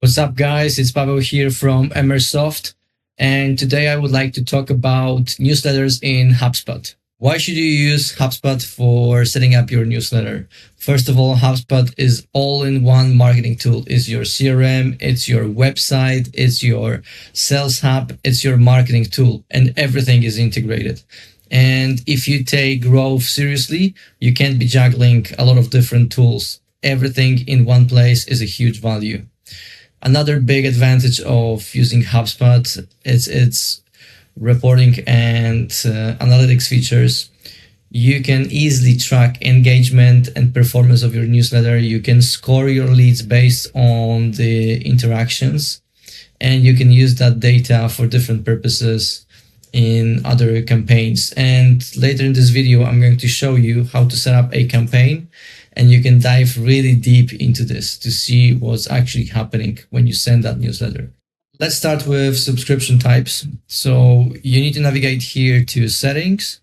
What's up, guys? It's Pavel here from Emersoft, and today I would like to talk about newsletters in HubSpot. Why should you use HubSpot for setting up your newsletter? First of all, HubSpot is all-in-one marketing tool. It's your CRM, it's your website, it's your sales hub, it's your marketing tool, and everything is integrated. And if you take growth seriously, you can't be juggling a lot of different tools. Everything in one place is a huge value. Another big advantage of using HubSpot is its reporting and analytics features. You can easily track engagement and performance of your newsletter. You can score your leads based on the interactions, and you can use that data for different purposes in other campaigns. And later in this video, I'm going to show you how to set up a campaign, and you can dive really deep into this to see what's actually happening when you send that newsletter. Let's start with subscription types. So you need to navigate here to settings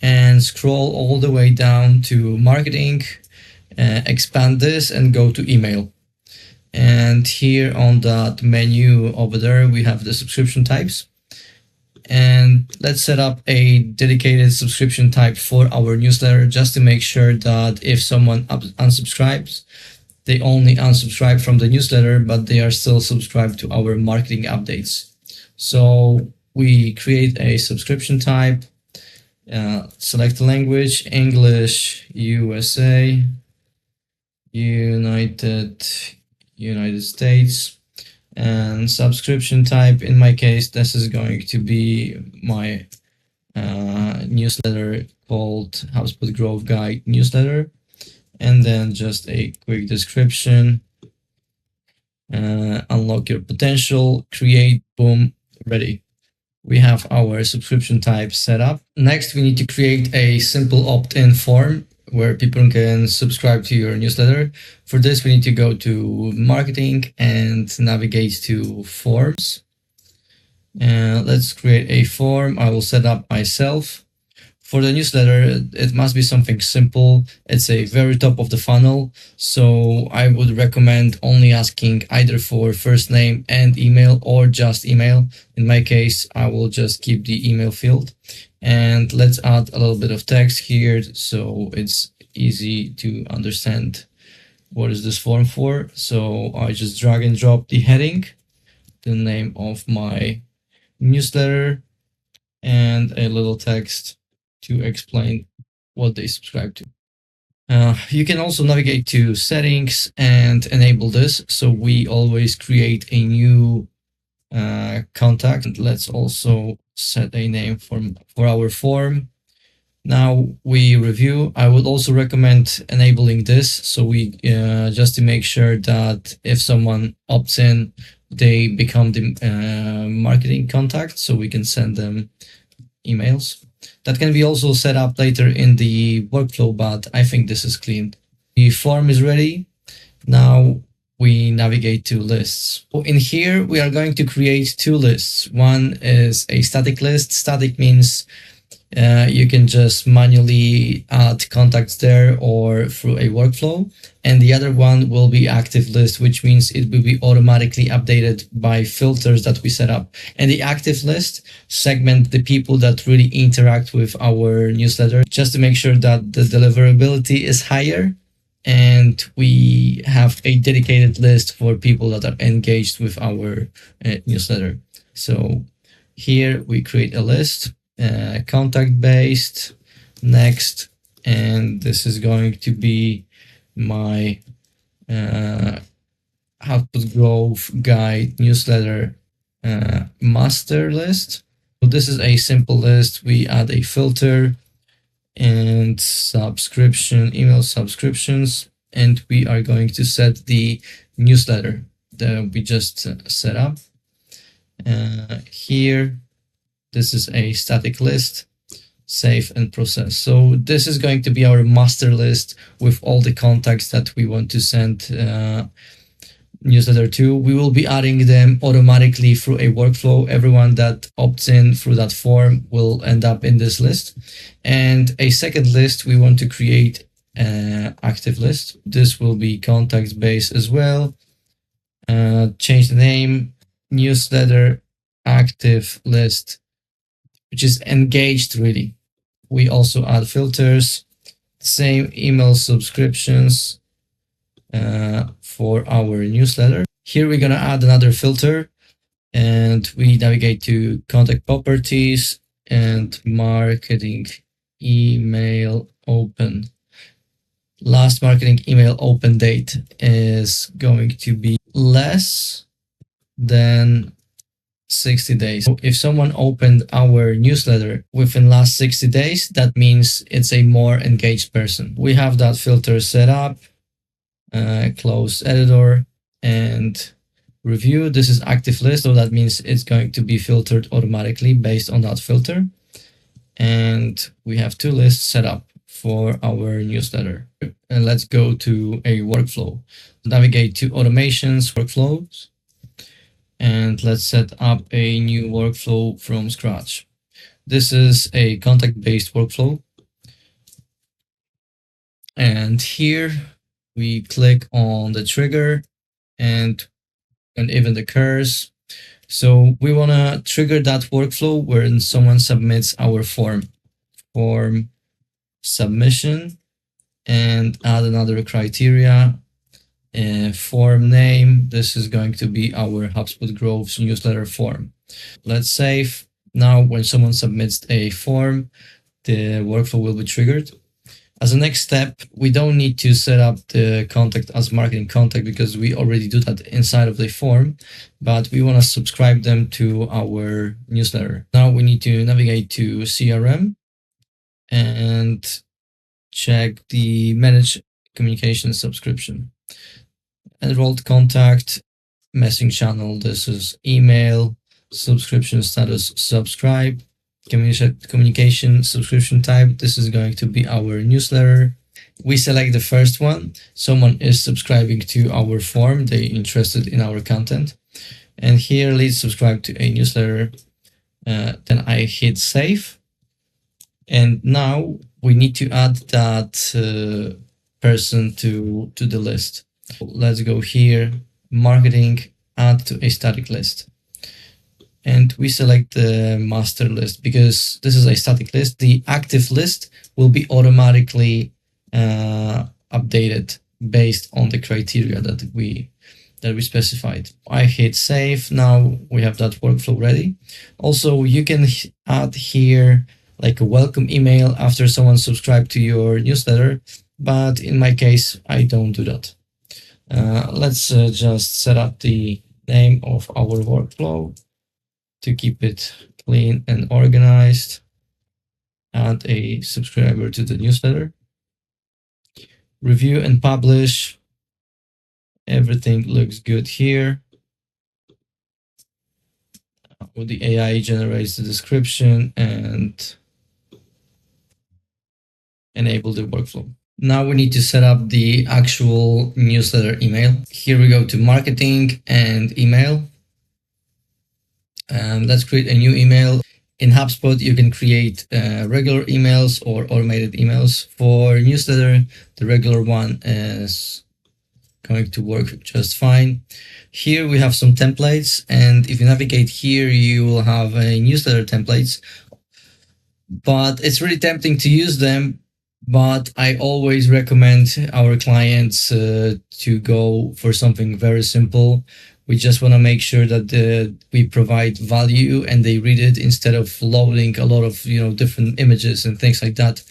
and scroll all the way down to marketing, expand this and go to email. And here on that menu over there, we have the subscription types. And let's set up a dedicated subscription type for our newsletter, just to make sure that if someone unsubscribes, they only unsubscribe from the newsletter, but they are still subscribed to our marketing updates. So we create a subscription type, select the language, English, USA, United States. And subscription type, in my case, this is going to be my newsletter called HubSpot Growth Guide newsletter. And then just a quick description, unlock your potential, create, boom, ready. We have our subscription type set up. Next, we need to create a simple opt-in form where people can subscribe to your newsletter. For this, we need to go to marketing and navigate to forms. Let's create a form. I will set up myself. For the newsletter, it must be something simple. It's a very top of the funnel. So I would recommend only asking either for first name and email or just email. In my case, I will just keep the email field. And let's add a little bit of text here so it's easy to understand what is this form for. So I just drag and drop the heading, the name of my newsletter, and a little text to explain what they subscribe to. You can also navigate to settings and enable this, so we always create a new contact. And let's also set a name for our form. Now we review. I would also recommend enabling this, so we just to make sure that if someone opts in, they become the marketing contact, so we can send them emails. That can be also set up later in the workflow, but I think this is clean. The form is ready. Now we navigate to lists. In here, we are going to create two lists. One is a static list. Static means you can just manually add contacts there or through a workflow. And the other one will be active list, which means it will be automatically updated by filters that we set up. And the active list segment the people that really interact with our newsletter, just to make sure that the deliverability is higher. And we have a dedicated list for people that are engaged with our newsletter. So here we create a list, contact based, next, and this is going to be my HubSpot Growth Guide newsletter master list. So this is a simple list. We add a filter and subscription, email subscriptions, and we are going to set the newsletter that we just set up. Here, this is a static list, save and process. So this is going to be our master list with all the contacts that we want to send newsletter to. We will be adding them automatically through a workflow. Everyone that opts in through that form will end up in this list. And a second list, we want to create an active list. This will be contacts based as well. Change the name, newsletter active list, which is engaged really. We also add filters, same email subscriptions for our newsletter. Here we're gonna add another filter, and we navigate to contact properties and marketing email open. Last marketing email open date is going to be less than 60 days. So if someone opened our newsletter within last 60 days, that means it's a more engaged person. We have that filter set up, close editor and review. This is active list, so that means it's going to be filtered automatically based on that filter. And we have two lists set up for our newsletter. And let's go to a workflow. Navigate to automations, workflows, and let's set up a new workflow from scratch. This is a contact-based workflow. And here we click on the trigger and even the curse. So we want to trigger that workflow when someone submits our form submission, and add another criteria. Form name, this is going to be our HubSpot Growth newsletter form. Let's save. Now when someone submits a form, the workflow will be triggered. As a next step, we don't need to set up the contact as marketing contact because we already do that inside of the form, but we want to subscribe them to our newsletter. Now we need to navigate to CRM and check the manage communication subscription. Enrolled contact, messaging channel, this is email, subscription status, subscribe, communication subscription type, this is going to be our newsletter. We select the first one. Someone is subscribing to our form, they're interested in our content. And here, lead subscribe to a newsletter. Then I hit save. And now we need to add that person to the list. Let's go here, marketing, add to a static list. And we select the master list because this is a static list. The active list will be automatically updated based on the criteria that we specified. I hit save. Now we have that workflow ready. Also, you can add here like a welcome email after someone subscribed to your newsletter, but in my case, I don't do that. Let's just set up the name of our workflow to keep it clean and organized. Add a subscriber to the newsletter. Review and publish. Everything looks good here. The AI generates the description and enable the workflow. Now we need to set up the actual newsletter email. Here we go to marketing and email. Let's create a new email. In HubSpot, you can create regular emails or automated emails. For newsletter, the regular one is going to work just fine. Here we have some templates, and if you navigate here, you will have a newsletter templates, but it's really tempting to use them. But I always recommend our clients to go for something very simple. We just want to make sure that we provide value and they read it instead of loading a lot of different images and things like that.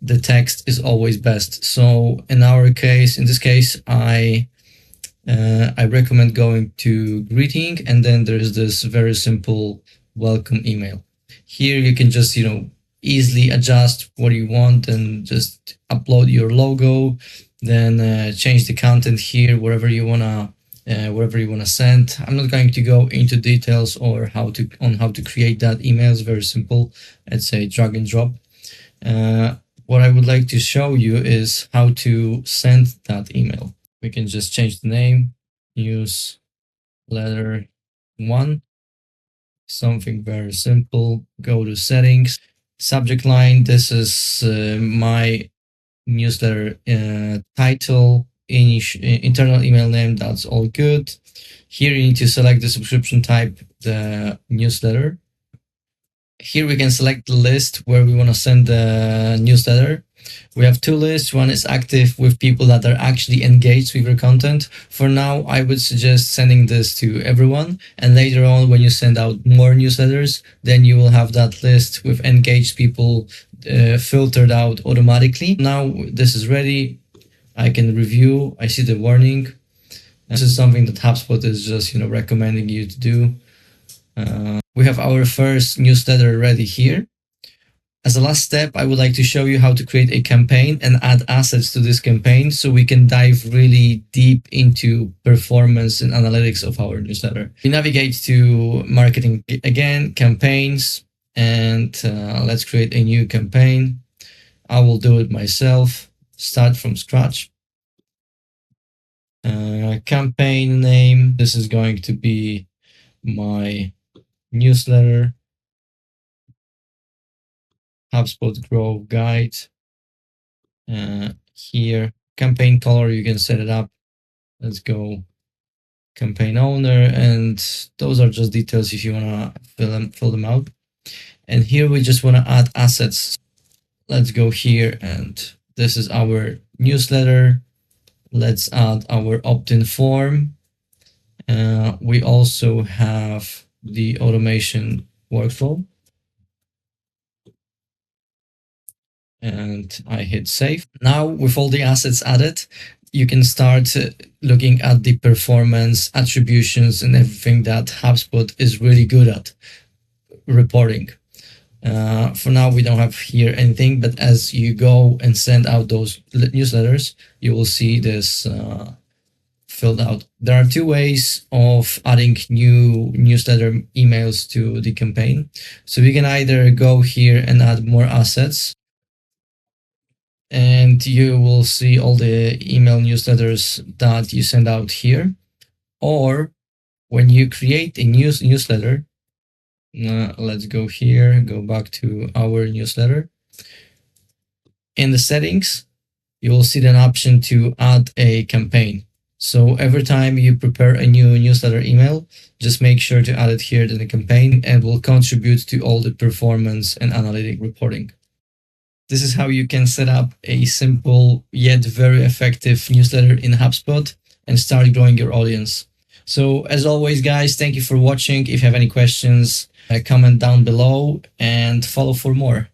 The text is always best. So in this case, I recommend going to greeting, and then there's this very simple welcome email. Here you can just easily adjust what you want and just upload your logo, then change the content here wherever you wanna send. I'm not going to go into details or how to create that email. It's very simple. It's a drag and drop. What I would like to show you is how to send that email. We can just change the name, newsletter 1, something very simple. Go to settings, subject line. This is my newsletter title. internal email name, that's all good. Here you need to select the subscription type, the newsletter. Here we can select the list where we want to send the newsletter. We have two lists. One is active with people that are actually engaged with your content. For now, I would suggest sending this to everyone. And later on, when you send out more newsletters, then you will have that list with engaged people filtered out automatically. Now this is ready. I can review. I see the warning. This is something that HubSpot is just recommending you to do. We have our first newsletter ready here. As a last step, I would like to show you how to create a campaign and add assets to this campaign so we can dive really deep into performance and analytics of our newsletter. We navigate to marketing again, campaigns, and let's create a new campaign. I will do it myself, start from scratch. Campaign name, this is going to be my newsletter. HubSpot Grow Guide. Here, campaign color, you can set it up. Let's go campaign owner, and those are just details if you want to fill them out. And here we just want to add assets. Let's go here, and this is our newsletter. Let's add our opt-in form. We also have the automation workflow. And I hit save. Now with all the assets added, you can start looking at the performance, attributions, and everything that HubSpot is really good at reporting. For now, we don't have here anything, but as you go and send out those newsletters, you will see this filled out. There are two ways of adding new newsletter emails to the campaign. So we can either go here and add more assets, and you will see all the email newsletters that you send out here. Or when you create a newsletter, let's go here, go back to our newsletter. In the settings, you will see an option to add a campaign. So every time you prepare a new newsletter email, just make sure to add it here to the campaign, and will contribute to all the performance and analytic reporting. This is how you can set up a simple yet very effective newsletter in HubSpot and start growing your audience. So as always, guys, thank you for watching. If you have any questions, comment down below and follow for more.